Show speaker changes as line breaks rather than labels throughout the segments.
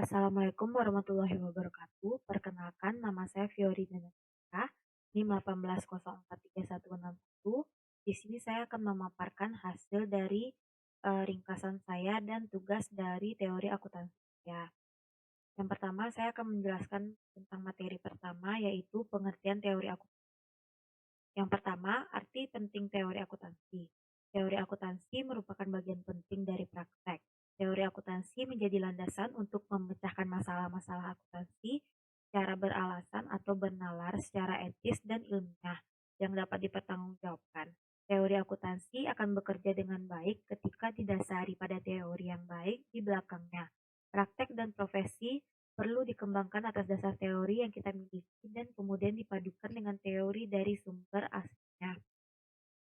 Assalamualaikum warahmatullahi wabarakatuh. Perkenalkan, nama saya Fiori Danastika, NIM 18043161. Di sini saya akan memaparkan hasil dari ringkasan saya dan tugas dari teori akuntansi saya. Yang pertama, saya akan menjelaskan tentang materi pertama, yaitu pengertian teori akuntansi. Yang pertama, arti penting teori akuntansi. Teori akuntansi merupakan bagian penting dari praktek. Teori akuntansi menjadi landasan untuk memecahkan masalah-masalah akuntansi secara beralasan atau bernalar secara etis dan ilmiah yang dapat dipertanggungjawabkan. Teori akuntansi akan bekerja dengan baik ketika didasari pada teori yang baik di belakangnya. Praktek dan profesi perlu dikembangkan atas dasar teori yang kita miliki dan kemudian dipadukan dengan teori dari sumber aslinya.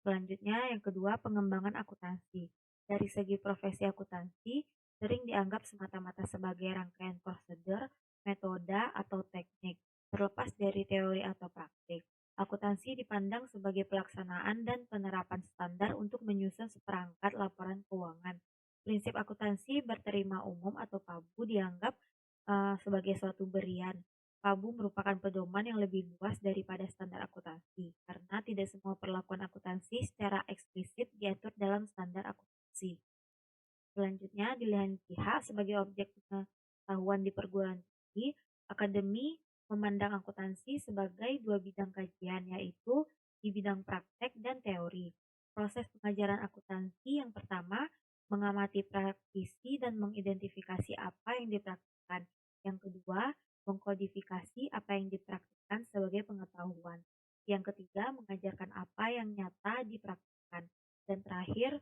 Selanjutnya, yang kedua, pengembangan akuntansi. Dari segi profesi akuntansi, sering dianggap semata-mata sebagai rangkaian prosedur, metode, atau teknik, terlepas dari teori atau praktik. Akuntansi dipandang sebagai pelaksanaan dan penerapan standar untuk menyusun seperangkat laporan keuangan. Prinsip akuntansi berterima umum atau PABU dianggap sebagai suatu berian. PABU merupakan pedoman yang lebih luas daripada standar akuntansi, karena tidak semua perlakuan akuntansi secara eksplisit diatur dalam standar akuntansi. Selanjutnya, dilihat pihak sebagai objek pengetahuan di perguruan tinggi, akademi memandang akuntansi sebagai dua bidang kajian, yaitu di bidang praktek dan teori. Proses pengajaran akuntansi yang pertama, mengamati praktisi dan mengidentifikasi apa yang dipraktikkan. Yang kedua, mengkodifikasi apa yang dipraktikkan sebagai pengetahuan. Yang ketiga, mengajarkan apa yang nyata dipraktikkan. Dan terakhir,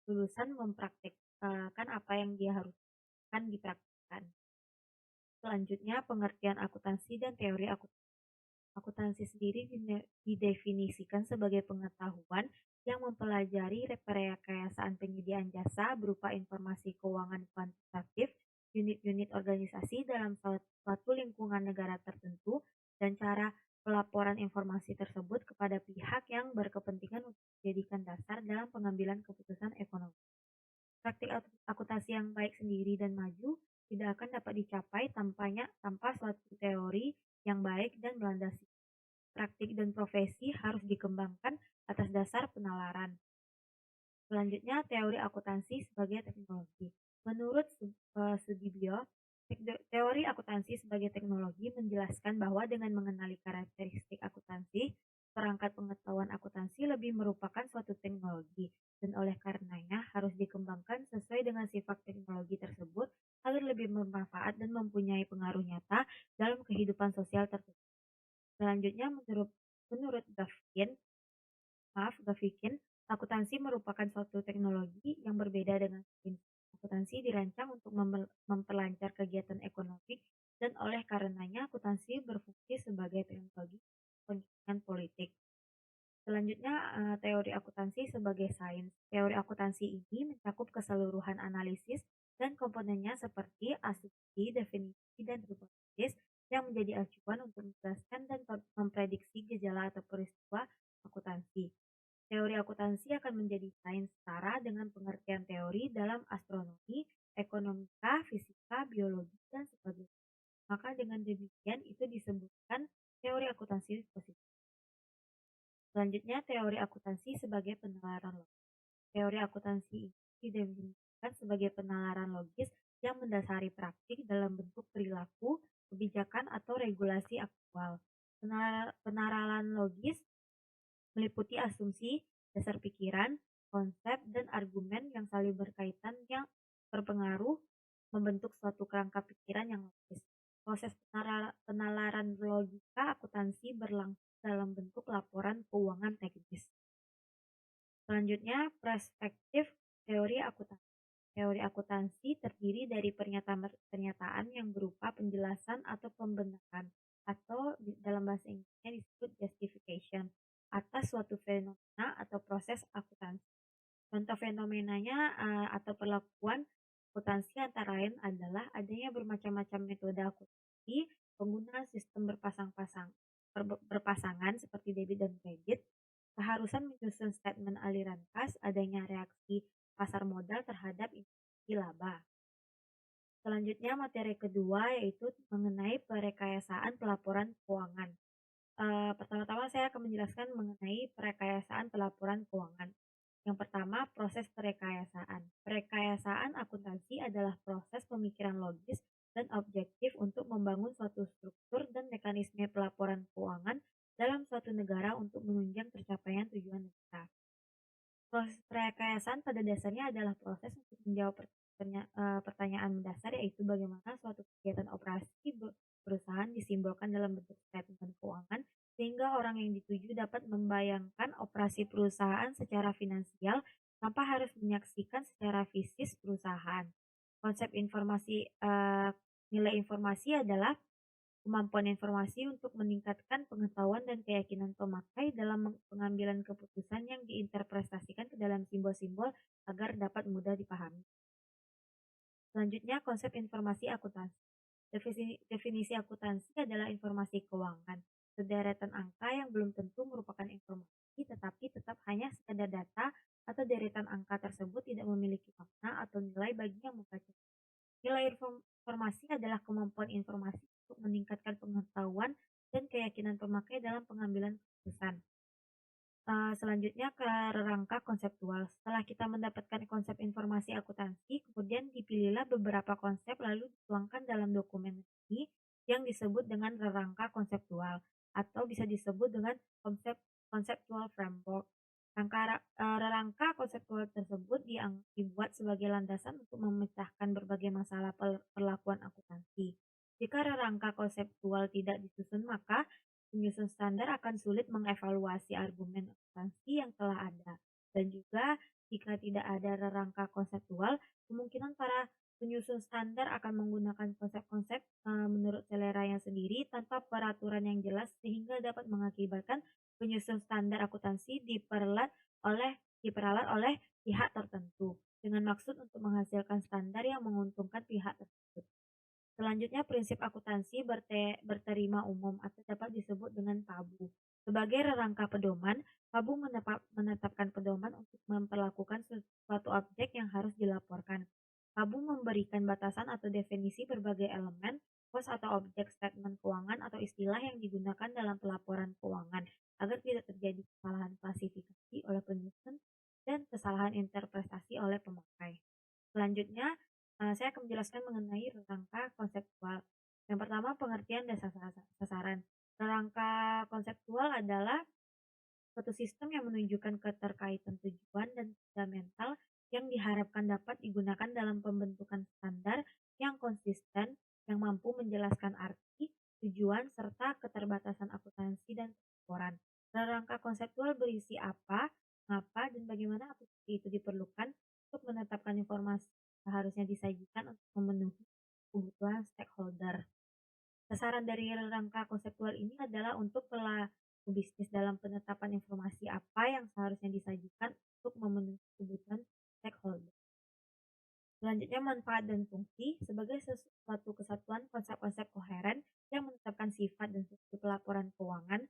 lulusan mempraktikkan apa yang dia haruskan dipraktikkan. Selanjutnya, pengertian akuntansi dan teori akuntansi. Akuntansi sendiri didefinisikan sebagai pengetahuan yang mempelajari rekayasaan penyediaan jasa berupa informasi keuangan kuantitatif, unit-unit organisasi dalam suatu lingkungan negara tertentu, dan cara pelaporan informasi tersebut kepada pihak yang berkepentingan untuk dijadikan dasar dalam pengambilan keputusan ekonomi. Praktik akuntansi yang baik sendiri dan maju tidak akan dapat dicapai tanpa suatu teori yang baik dan melandasi. Praktik dan profesi harus dikembangkan atas dasar penalaran. Selanjutnya, teori akuntansi sebagai teknologi. Menurut Sudibyo, teori akuntansi sebagai teknologi menjelaskan bahwa dengan mengenali karakteristik akuntansi, perangkat pengetahuan akuntansi lebih merupakan suatu teknologi, dan oleh karenanya harus dikembangkan sesuai dengan sifat teknologi tersebut agar lebih bermanfaat dan mempunyai pengaruh nyata dalam kehidupan sosial tertentu. Selanjutnya, menurut Gavikin, akuntansi merupakan suatu teknologi yang berbeda dengan sains. Akuntansi dirancang untuk memperlancar kegiatan ekonomi dan oleh karenanya akuntansi berfungsi sebagai teknologi kepentingan politik. Selanjutnya, teori akuntansi sebagai sains. Teori akuntansi ini mencakup keseluruhan analisis dan komponennya seperti asumsi, definisi, dan hipotesis yang menjadi acuan untuk menjelaskan dan memprediksi gejala atau peristiwa akuntansi. Teori akuntansi akan menjadi sains setara dengan pengertian teori dalam astronomi, ekonomika, fisika, biologi, dan sebagainya. Maka dengan demikian itu disebutkan teori akuntansi positif. Selanjutnya, teori akuntansi sebagai penalaran logis. Teori akuntansi ini didefinisikan sebagai penalaran logis yang mendasari praktik dalam bentuk perilaku, kebijakan, atau regulasi aktual. Penalaran logis meliputi asumsi, dasar pikiran, konsep, dan argumen yang saling berkaitan yang berpengaruh membentuk suatu kerangka pikiran yang logis. Proses penalaran logika akuntansi berlangsung dalam bentuk laporan keuangan teknis. Selanjutnya, perspektif teori akuntansi. Teori akuntansi terdiri dari pernyataan yang berupa penjelasan atau pembenaran, atau dalam bahasa Inggrisnya disebut justification, atas suatu fenomena atau proses akuntansi. Contoh fenomenanya atau perlakuan akuntansi antara lain adalah adanya bermacam-macam metode akuntansi, penggunaan sistem berpasangan seperti debit dan kredit, keharusan menyusun statement aliran kas, adanya reaksi pasar modal terhadap investasi laba. Selanjutnya materi kedua yaitu mengenai perekayasaan pelaporan keuangan. Pertama-tama saya akan menjelaskan mengenai perekayasaan pelaporan keuangan. Yang pertama, proses perekayasaan. Perekayasaan akuntansi adalah proses pemikiran logis dan objektif untuk membangun suatu struktur dan mekanisme pelaporan keuangan dalam suatu negara untuk menunjang tercapaian tujuan negara. Proses perekayasaan pada dasarnya adalah proses untuk menjawab pertanyaan mendasar, yaitu bagaimana suatu kegiatan operasi perusahaan disimbolkan dalam bentuk statement keuangan sehingga orang yang dituju dapat membayangkan operasi perusahaan secara finansial tanpa harus menyaksikan secara fisis perusahaan. Konsep informasi nilai informasi adalah kemampuan informasi untuk meningkatkan pengetahuan dan keyakinan pemakai dalam pengambilan keputusan yang diinterpretasikan ke dalam simbol-simbol agar dapat mudah dipahami. Selanjutnya, konsep informasi akuntansi. Definisi akuntansi adalah informasi keuangan. Sederetan angka yang belum tentu merupakan informasi, tetapi tetap hanya sekadar data atau deretan angka tersebut tidak memiliki makna atau nilai bagi yang membaca. Nilai informasi adalah kemampuan informasi untuk meningkatkan pengetahuan dan keyakinan pemakai dalam pengambilan keputusan. Selanjutnya ke rangka konseptual. Setelah kita mendapatkan konsep informasi akuntansi, kemudian dipilihlah beberapa konsep lalu dituangkan dalam dokumen resmi yang disebut dengan rangka konseptual atau bisa disebut dengan conceptual framework. Rangka konseptual tersebut dibuat sebagai landasan untuk memecahkan berbagai masalah perlakuan akuntansi. Jika rangka konseptual tidak disusun, maka penyusun standar akan sulit mengevaluasi argumen akuntansi yang telah ada. Dan juga jika tidak ada rangka konseptual, kemungkinan para penyusun standar akan menggunakan konsep-konsep menurut seleranya sendiri tanpa peraturan yang jelas sehingga dapat mengakibatkan penyusun standar akuntansi diperalat oleh pihak tertentu dengan maksud untuk menghasilkan standar yang menguntungkan pihak tersebut. Selanjutnya, prinsip akuntansi berterima umum atau dapat disebut dengan PABU. Sebagai rangka pedoman, PABU menetapkan pedoman untuk memperlakukan suatu objek yang harus dilaporkan. PABU memberikan batasan atau definisi berbagai elemen, pos atau objek statement keuangan atau istilah yang digunakan dalam pelaporan keuangan agar tidak terjadi kesalahan klasifikasi oleh penyusun dan kesalahan interpretasi oleh pemakai. Selanjutnya, saya akan menjelaskan mengenai rangka konseptual. Yang pertama, pengertian dan sasaran. Rangka konseptual adalah suatu sistem yang menunjukkan keterkaitan tujuan dan fundamental yang diharapkan dapat digunakan dalam pembentukan standar yang konsisten, yang mampu menjelaskan arti, tujuan, serta keterbatasan akuntansi dan laporan. Rangka konseptual berisi apa, mengapa, dan bagaimana akuntansi itu diperlukan untuk menetapkan informasi seharusnya disajikan untuk memenuhi kebutuhan stakeholder. Sasaran dari rangka konseptual ini adalah untuk pelaku bisnis dalam penetapan informasi apa yang seharusnya disajikan untuk memenuhi kebutuhan stakeholder. Selanjutnya, manfaat dan fungsi sebagai sesuatu kesatuan konsep-konsep koheren yang menetapkan sifat dan fungsi pelaporan keuangan.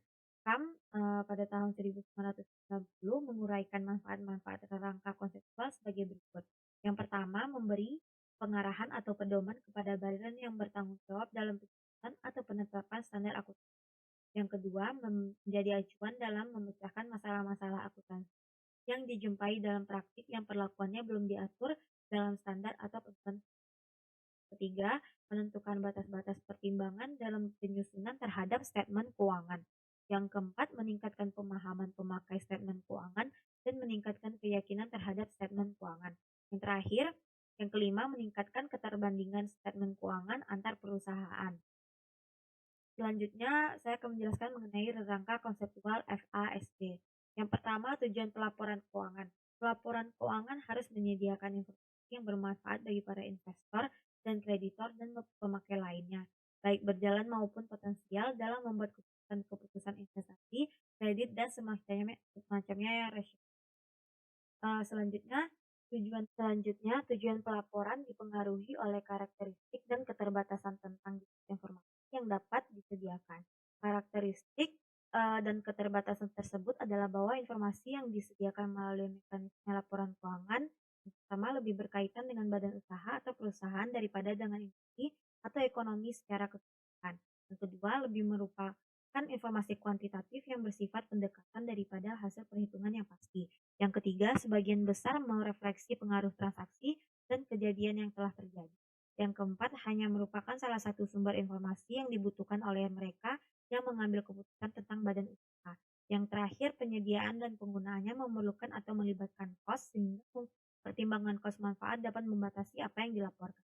Pada tahun 1990 menguraikan manfaat-manfaat rangka konseptual sebagai berikut. Yang pertama, memberi pengarahan atau pedoman kepada badan yang bertanggung jawab dalam penyusunan atau penetapan standar akuntansi. Yang kedua, menjadi acuan dalam memecahkan masalah-masalah akuntansi yang dijumpai dalam praktik yang perlakuannya belum diatur dalam standar atau pedoman. Ketiga, menentukan batas-batas pertimbangan dalam penyusunan terhadap statement keuangan. Yang keempat, meningkatkan pemahaman pemakai statement keuangan dan meningkatkan keyakinan terhadap statement keuangan. Yang terakhir, yang kelima, meningkatkan keterbandingan statement keuangan antar perusahaan. Selanjutnya, saya akan menjelaskan mengenai rangka konseptual FASD. Yang pertama, tujuan pelaporan keuangan. Pelaporan keuangan harus menyediakan informasi yang bermanfaat bagi para investor dan kreditor dan pemakai lainnya, baik berjalan maupun potensial dalam membuat keputusan investasi, kredit, dan semacamnya yang tujuan pelaporan dipengaruhi oleh karakteristik dan keterbatasan tentang informasi yang dapat disediakan. Karakteristik dan keterbatasan tersebut adalah bahwa informasi yang disediakan melalui mekanisme laporan keuangan pertama lebih berkaitan dengan badan usaha atau perusahaan daripada dengan industri atau ekonomi secara keseluruhan. Yang kedua, lebih merupakan informasi kuantitatif yang bersifat pendekatan daripada hasil perhitungan yang pasti. Yang ketiga, sebagian besar merefleksi pengaruh transaksi dan kejadian yang telah terjadi. Yang keempat, hanya merupakan salah satu sumber informasi yang dibutuhkan oleh mereka yang mengambil keputusan tentang badan usaha. Yang terakhir, penyediaan dan penggunaannya memerlukan atau melibatkan kos sehingga pertimbangan kos manfaat dapat membatasi apa yang dilaporkan.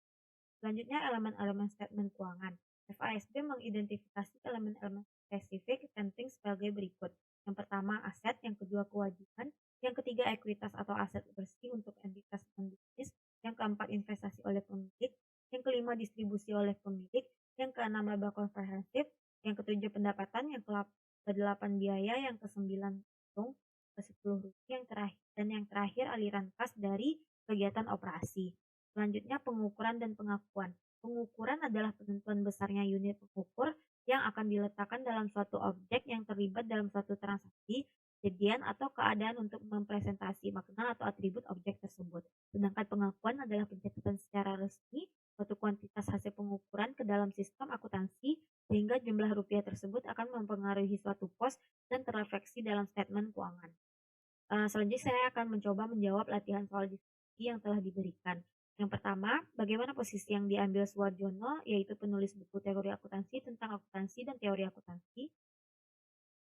Selanjutnya, elemen-elemen statement keuangan. FASB mengidentifikasi elemen-elemen spesifik penting sebagai berikut. Yang pertama, aset. Yang kedua, kewajiban. Yang ketiga, ekuitas atau aset bersih untuk entitas non-bisnis. Yang keempat, investasi oleh pemilik. Yang kelima, distribusi oleh pemilik. Yang keenam, laba komprehensif. Yang ketujuh, pendapatan. Yang kedelapan, biaya. Yang kesembilan, untung. Kesepuluh, rugi. Yang terakhir, aliran kas dari kegiatan operasi. Selanjutnya, pengukuran dan pengakuan. Pengukuran adalah penentuan besarnya unit pengukur yang akan diletakkan dalam suatu objek yang terlibat dalam suatu transaksi, kejadian, atau keadaan untuk mempresentasi makna atau atribut objek tersebut. Sedangkan pengakuan adalah pencatatan secara resmi suatu kuantitas hasil pengukuran ke dalam sistem akuntansi sehingga jumlah rupiah tersebut akan mempengaruhi suatu pos dan terrefleksi dalam statement keuangan. Selanjutnya saya akan mencoba menjawab latihan soal diskusi yang telah diberikan. Yang pertama, bagaimana posisi yang diambil Suwarjono, yaitu penulis buku teori akuntansi tentang akuntansi dan teori akuntansi.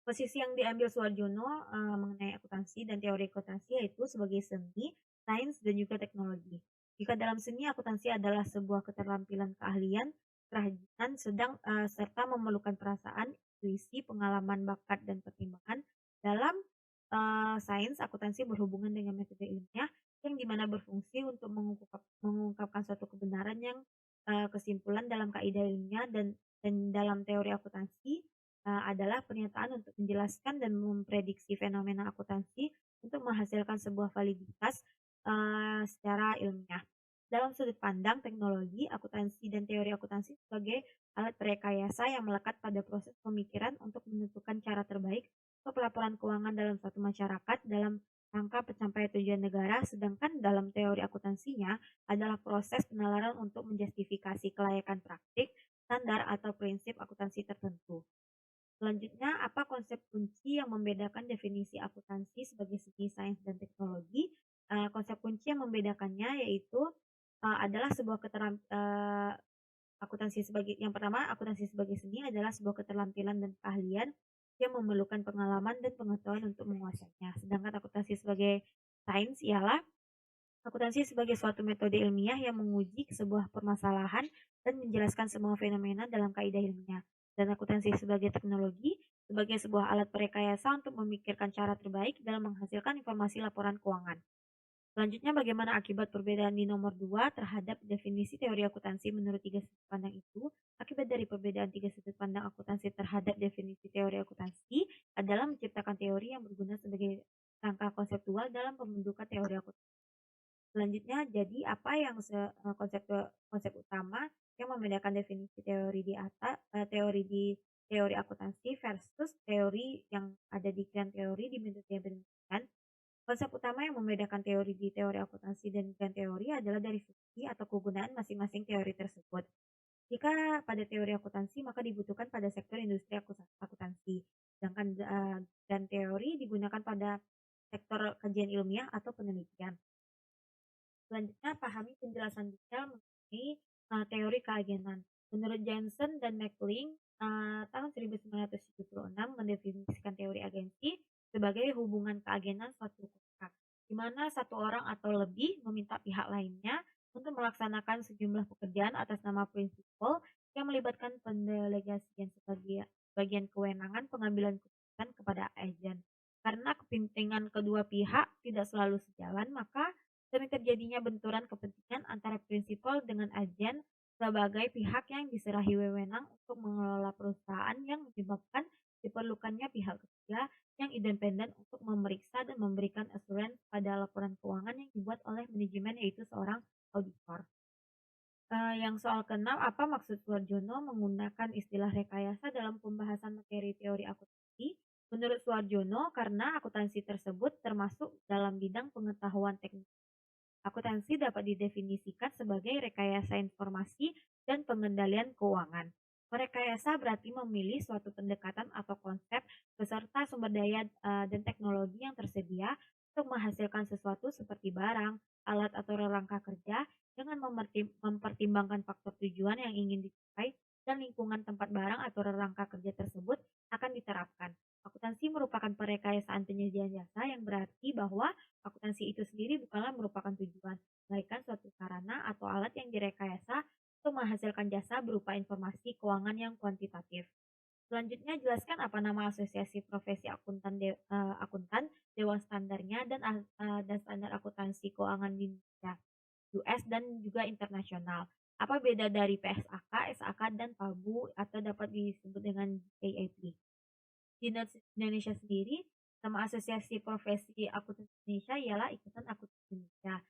Posisi yang diambil Suwarjono mengenai akuntansi dan teori akuntansi yaitu sebagai seni, sains, dan juga teknologi. Jika dalam seni, akuntansi adalah sebuah keterampilan keahlian, kerajinan, serta memerlukan perasaan, intuisi, pengalaman, bakat, dan pertimbangan. Dalam sains, akuntansi berhubungan dengan metode ilmiah yang dimana berfungsi untuk mengungkapkan suatu kebenaran yang kesimpulan dalam kaidah ilmiah dan dalam teori akuntansi adalah pernyataan untuk menjelaskan dan memprediksi fenomena akuntansi untuk menghasilkan sebuah validitas secara ilmiah. Dalam sudut pandang teknologi, akuntansi dan teori akuntansi sebagai alat rekayasa yang melekat pada proses pemikiran untuk menentukan cara terbaik untuk pelaporan keuangan dalam suatu masyarakat dalam rangka pencapaian tujuan negara, sedangkan dalam teori akuntansinya adalah proses penalaran untuk menjustifikasi kelayakan praktik, standar, atau prinsip akuntansi tertentu. Selanjutnya, apa konsep kunci yang membedakan definisi akuntansi sebagai segi sains dan teknologi? Konsep kunci yang membedakannya yaitu adalah sebuah akuntansi sebagai yang pertama, akuntansi sebagai seni adalah sebuah keterampilan dan keahlian yang memerlukan pengalaman dan pengetahuan untuk menguasainya. Sedangkan akuntansi sebagai sains ialah akuntansi sebagai suatu metode ilmiah yang menguji sebuah permasalahan dan menjelaskan semua fenomena dalam kaidah ilmiah. Dan akuntansi sebagai teknologi sebagai sebuah alat perekayasa untuk memikirkan cara terbaik dalam menghasilkan informasi laporan keuangan. Selanjutnya, bagaimana akibat perbedaan di nomor 2 terhadap definisi teori akuntansi menurut tiga sudut pandang itu? Akibat dari perbedaan tiga sudut pandang akuntansi terhadap definisi teori akuntansi adalah menciptakan teori yang berguna sebagai rangka konseptual dalam pembentukan teori akuntansi. Selanjutnya, jadi apa yang konsep utama yang membedakan definisi teori di atas, teori akuntansi versus teori yang ada di grand teori di metode yang berbeda. Konsep utama yang membedakan teori di teori akuntansi dan grand teori adalah dari fungsi atau kegunaan masing-masing teori tersebut. Jika pada teori akuntansi maka dibutuhkan pada sektor industri akuntansi, sedangkan grand teori digunakan pada sektor kajian ilmiah atau penelitian. Selanjutnya, pahami penjelasan detail mengenai teori keagenan. Menurut Jensen dan McLean, tahun 1976 mendefinisikan teori agensi sebagai hubungan keagenan suatu kontrak, di mana satu orang atau lebih meminta pihak lainnya untuk melaksanakan sejumlah pekerjaan atas nama prinsipal yang melibatkan pendelegasian sebagai bagian kewenangan pengambilan keputusan kepada agen. Karena kepentingan kedua pihak tidak selalu sejalan, maka sering terjadinya benturan kepentingan antara prinsipal dengan agen sebagai pihak yang diserahi wewenang untuk mengelola perusahaan yang menyebabkan diperlukannya pihak ketiga yang independen untuk memeriksa dan memberikan assurance pada laporan keuangan yang dibuat oleh manajemen yaitu seorang auditor. Yang soal keenam, apa maksud Suwarjono menggunakan istilah rekayasa dalam pembahasan materi teori akuntansi? Menurut Suwarjono, karena akuntansi tersebut termasuk dalam bidang pengetahuan teknik Akuntansi dapat didefinisikan sebagai rekayasa informasi dan pengendalian keuangan. Merekayasa berarti memilih suatu pendekatan atau konsep beserta sumber daya dan teknologi yang tersedia untuk menghasilkan sesuatu seperti barang, alat atau rangka kerja dengan mempertimbangkan faktor tujuan yang ingin dicapai dan lingkungan tempat barang atau rangka kerja tersebut akan diterapkan. Akuntansi merupakan perekayasaan penyediaan jasa yang berarti bahwa akuntansi itu sendiri bukanlah merupakan tujuan, melainkan suatu sarana atau alat yang direkayasa untuk menghasilkan jasa berupa informasi keuangan yang kuantitatif. Selanjutnya jelaskan apa nama asosiasi profesi akuntan, dewan standarnya dan standar akuntansi keuangan di Indonesia, US dan juga internasional. Apa beda dari PSAK, SAK dan PABU atau dapat disebut dengan GAAP? Di Indonesia sendiri, nama Asosiasi Profesi Akuntan Indonesia ialah Ikatan Akuntan Indonesia.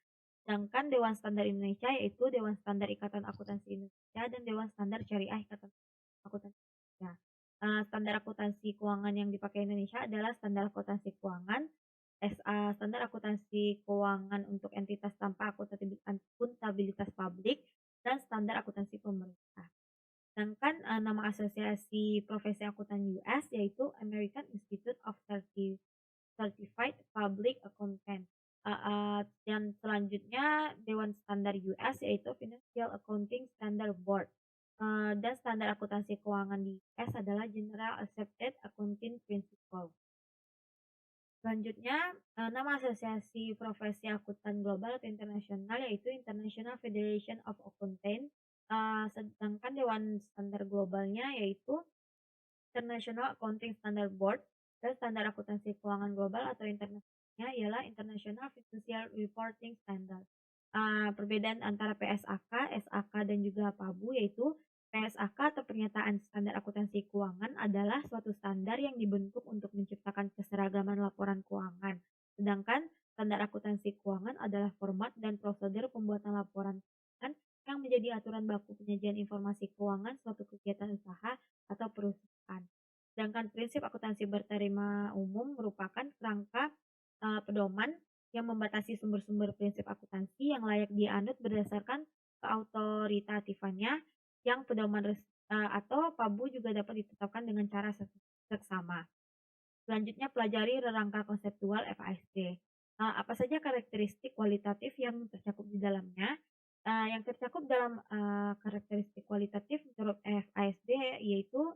Sedangkan Dewan Standar Indonesia yaitu Dewan Standar Ikatan Akuntansi Indonesia dan Dewan Standar Syariah Ikatan Akuntansi Indonesia. Standar akuntansi keuangan yang dipakai Indonesia adalah standar akuntansi keuangan, standar akuntansi keuangan untuk entitas tanpa akuntabilitas publik, dan standar akuntansi pemerintah. Sedangkan nama asosiasi profesi akuntan US yaitu American Institute of Certified Public Accountant. Dan selanjutnya Dewan Standar US yaitu Financial Accounting Standard Board. Dan standar akuntansi keuangan di US adalah General Accepted Accounting Principle. Selanjutnya, nama asosiasi profesi akuntan global atau internasional yaitu International Federation of Accountants. Sedangkan dewan standar globalnya yaitu International Accounting Standard Board, dan standar akuntansi keuangan global atau internasionalnya ialah International Financial Reporting Standard. Perbedaan antara PSAK, SAK, dan juga PABU yaitu PSAK atau Pernyataan Standar Akuntansi Keuangan adalah suatu standar yang dibentuk untuk menciptakan keseragaman laporan keuangan. Sedangkan standar akuntansi keuangan adalah format dan prosedur pembuatan laporan keuangan yang menjadi aturan baku penyajian informasi keuangan suatu kegiatan usaha atau perusahaan. Sedangkan prinsip akuntansi berterima umum merupakan kerangka pedoman yang membatasi sumber-sumber prinsip akuntansi yang layak dianut berdasarkan keautoritatifannya yang atau PABU juga dapat ditetapkan dengan cara seksama. Selanjutnya pelajari rangka konseptual FASD. Apa saja karakteristik kualitatif yang tercakup di dalamnya? Yang tercakup dalam karakteristik kualitatif menurut FASD yaitu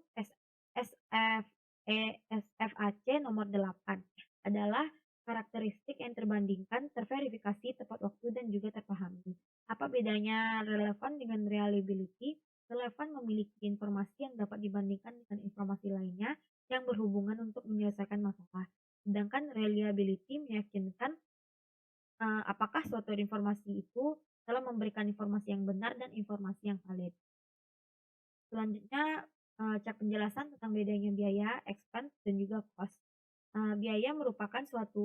SFAC nomor 8 adalah karakteristik yang terbandingkan, terverifikasi, tepat waktu, dan juga terpahami. Apa bedanya relevan dengan reliability? Relevan memiliki informasi yang dapat dibandingkan dengan informasi lainnya yang berhubungan untuk menyelesaikan masalah. Sedangkan reliability meyakinkan apakah suatu informasi itu telah memberikan informasi yang benar dan informasi yang valid. Selanjutnya, cek penjelasan tentang bedanya biaya, expense, dan juga cost. Biaya merupakan suatu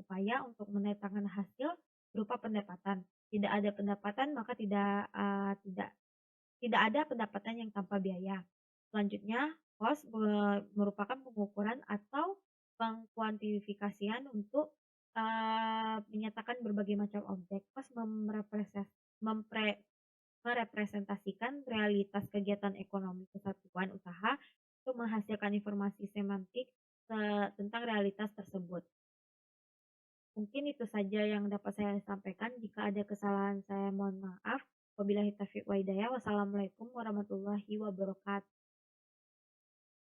upaya untuk mendatangkan hasil berupa pendapatan. Tidak ada pendapatan maka tidak ada pendapatan yang tanpa biaya. Selanjutnya, cost merupakan pengukuran atau pengkuantifikasian untuk menyatakan berbagai macam objek. Cost merepresentasikan realitas kegiatan ekonomi kesatuan usaha untuk menghasilkan informasi semantik tentang realitas tersebut. Mungkin itu saja yang dapat saya sampaikan. Jika ada kesalahan saya mohon maaf. Wabillahi taufiq wa hidayah. Wassalamualaikum warahmatullahi wabarakatuh.